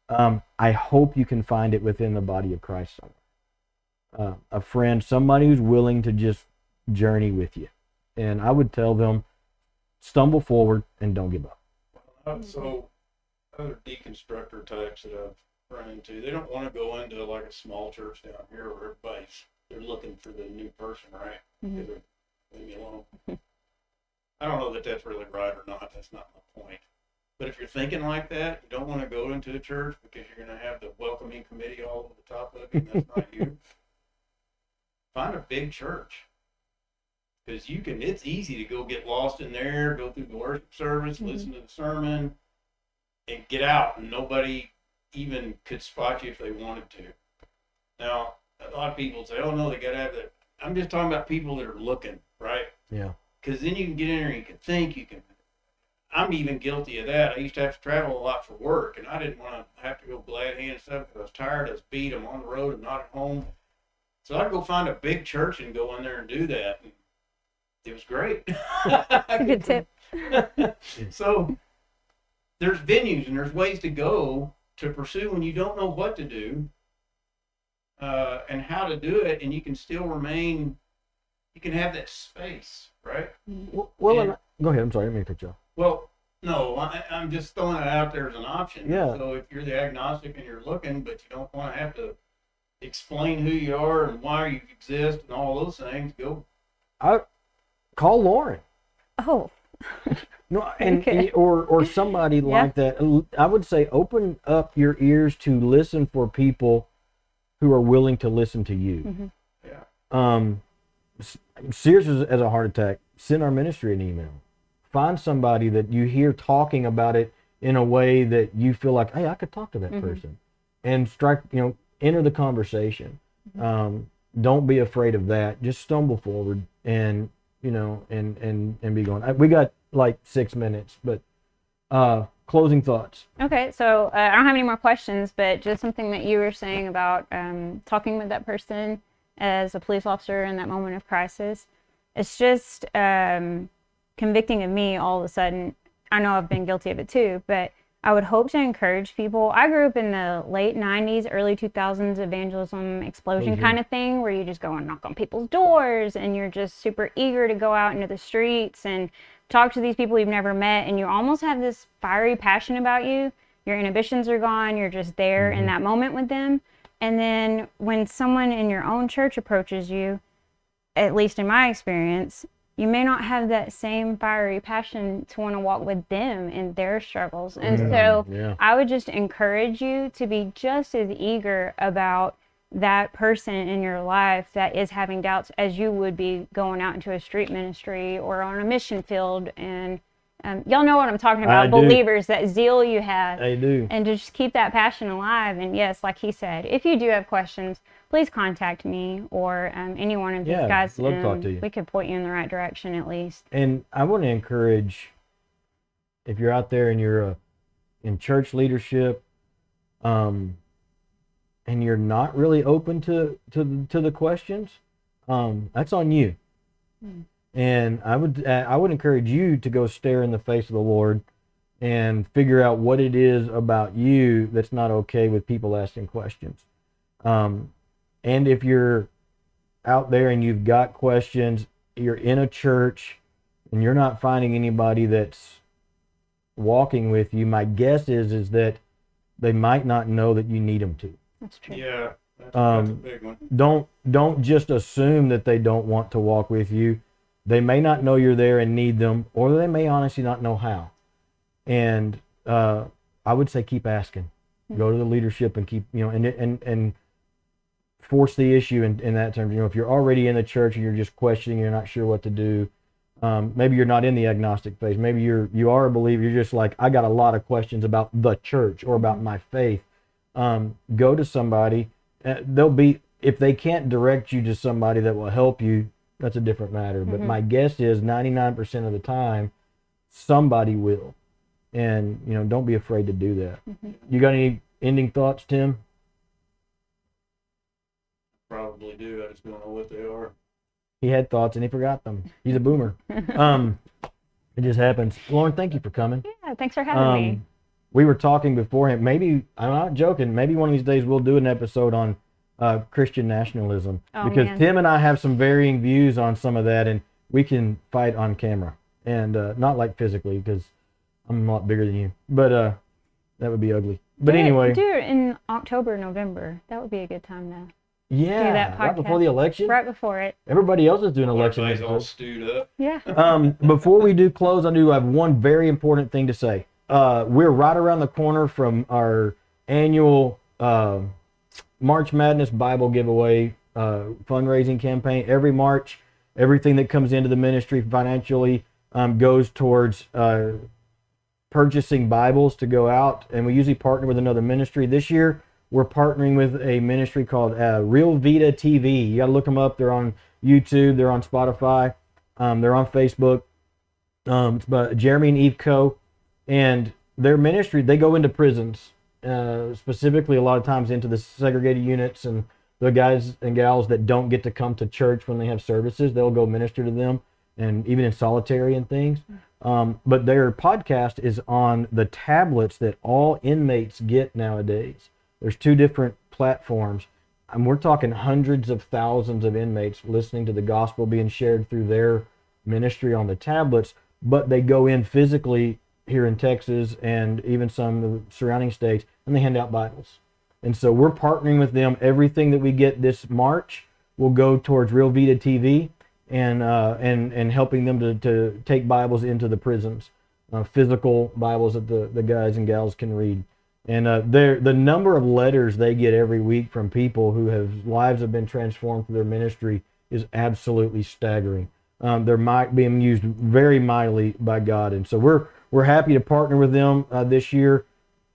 I hope you can find it within the body of Christ somewhere. A friend, somebody who's willing to just journey with you. And I would tell them, stumble forward and don't give up. So other deconstructor types that I've run into, they don't want to go into like a small church down here where they're looking for the new person, right? Leave me alone. I don't know that that's really right or not. That's not my point. But if you're thinking like that, you don't want to go into a church because you're going to have the welcoming committee all over the top of it, and that's not you. Find a big church. Because it's easy to go get lost in there, go through the worship service, listen to the sermon, and get out, and nobody even could spot you if they wanted to. Now, a lot of people say, oh no, they got to have that. I'm just talking about people that are looking, right? Yeah. Because then you can get in there and you can think, I'm even guilty of that. I used to have to travel a lot for work, and I didn't want to have to go glad hand and stuff because I was tired, I was beat, I'm on the road and not at home. So I'd go find a big church and go in there and do that. And it was great. Good tip. So there's venues and there's ways to go to pursue when you don't know what to do and how to do it, and you can still remain, you can have that space, right? Well, go ahead. I'm sorry, I didn't mean to cut you off. Well, no, I'm just throwing it out there as an option. Yeah. So if you're the agnostic and you're looking, but you don't want to have to explain who you are and why you exist and all those things, go. Call Lauren. Oh. No, and or somebody like that. I would say open up your ears to listen for people who are willing to listen to you. Yeah. Serious as a heart attack, send our ministry an email. Find somebody that you hear talking about it in a way that you feel like, hey, I could talk to that person, and enter the conversation. Don't be afraid of that. Just stumble forward and be going. We got like 6 minutes, but closing thoughts. Okay, so I don't have any more questions, but just something that you were saying about talking with that person as a police officer in that moment of crisis. It's just convicting of me all of a sudden. I know I've been guilty of it too, but I would hope to encourage people. I grew up in the late 90s, early 2000s evangelism explosion kind of thing, where you just go and knock on people's doors and you're just super eager to go out into the streets and talk to these people you've never met, and you almost have this fiery passion about you. Your inhibitions are gone. You're just there in that moment with them. And then when someone in your own church approaches you, at least in my experience, you may not have that same fiery passion to want to walk with them in their struggles. And so I would just encourage you to be just as eager about that person in your life that is having doubts as you would be going out into a street ministry or on a mission field. And y'all know what I'm talking about, believers, that zeal you have. I do. And to just keep that passion alive. And yes, like he said, if you do have questions, please contact me or any one of these guys. Love to talk to you. We could point you in the right direction at least. And I want to encourage, if you're out there and you're in church leadership, and you're not really open to the questions, that's on you. And I would encourage you to go stare in the face of the Lord and figure out what it is about you that's not okay with people asking questions. And if you're out there and you've got questions, you're in a church and you're not finding anybody that's walking with you, my guess is that they might not know that you need them to. That's true. Yeah, that's a big one. Don't just assume that they don't want to walk with you. They may not know you're there and need them, or they may honestly not know how. And I would say keep asking. Go to the leadership and keep, and force the issue in that terms. If you're already in the church and you're just questioning, you're not sure what to do. Maybe you're not in the agnostic phase. Maybe you are a believer. You're just like, I got a lot of questions about the church or about my faith. Go to somebody. If they can't direct you to somebody that will help you, that's a different matter. But my guess is 99% of the time, somebody will. And, don't be afraid to do that. Mhm. You got any ending thoughts, Tim? Probably do. I just don't know what they are. He had thoughts and he forgot them. He's a boomer. It just happens. Lauren, thank you for coming. Yeah, thanks for having me. We were talking beforehand. Maybe, I'm not joking, maybe one of these days we'll do an episode on Christian nationalism. Oh, because man. Tim and I have some varying views on some of that, and we can fight on camera. And not like physically, because I'm a lot bigger than you. But that would be ugly. But anyway. Do it in October, November. That would be a good time to Yeah, do that right before podcast. the election. Right before it. Everybody else is doing election. Everybody's all episodes. stewed up. Yeah. Before we do close, I do have one very important thing to say. We're right around the corner from our annual March Madness Bible giveaway fundraising campaign. Every March, everything that comes into the ministry financially goes towards purchasing Bibles to go out, and we usually partner with another ministry. This year, we're partnering with a ministry called Real Vita TV. You got to look them up. They're on YouTube. They're on Spotify. They're on Facebook. It's by Jeremy and Eve Coe. And their ministry, they go into prisons, specifically a lot of times into the segregated units and the guys and gals that don't get to come to church when they have services. They'll go minister to them, and even in solitary and things. But their podcast is on the tablets that all inmates get nowadays. There's 2 different platforms, and we're talking hundreds of thousands of inmates listening to the gospel being shared through their ministry on the tablets, but they go in physically here in Texas and even some of the surrounding states, and they hand out Bibles. And so we're partnering with them. Everything that we get this March will go towards Real Vita TV and helping them to take Bibles into the prisons, physical Bibles that the guys and gals can read. And the number of letters they get every week from people who have lives have been transformed through their ministry is absolutely staggering. They're being used very mightily by God, and so we're happy to partner with them this year.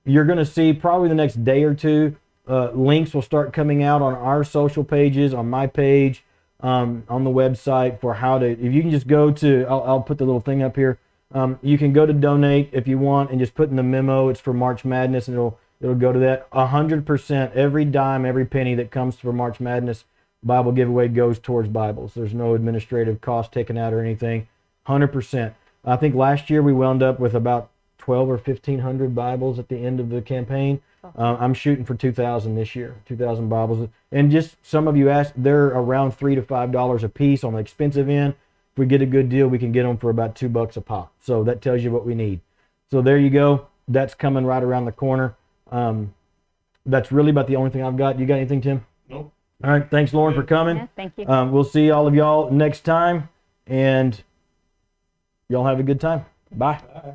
You're going to see probably the next day or two, links will start coming out on our social pages, on my page, on the website for how to. If you can just go to, I'll put the little thing up here. You can go to donate if you want and just put in the memo. It's for March Madness, and it'll go to that. 100%, every dime, every penny that comes for March Madness Bible giveaway goes towards Bibles. There's no administrative cost taken out or anything. 100%. I think last year we wound up with about 12 or 1,500 Bibles at the end of the campaign. I'm shooting for 2,000 this year, 2,000 Bibles. And just some of you asked, they're around $3 to $5 a piece on the expensive end. If we get a good deal, we can get them for about $2 a pop. So that tells you what we need. So there you go. That's coming right around the corner. That's really about the only thing I've got. You got anything, Tim? Nope. All right. Thanks, Lauren, for coming. Yeah, thank you. We'll see all of y'all next time, and y'all have a good time. Bye. Bye.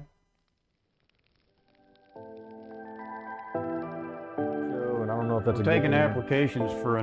And I don't know if that's Taking applications for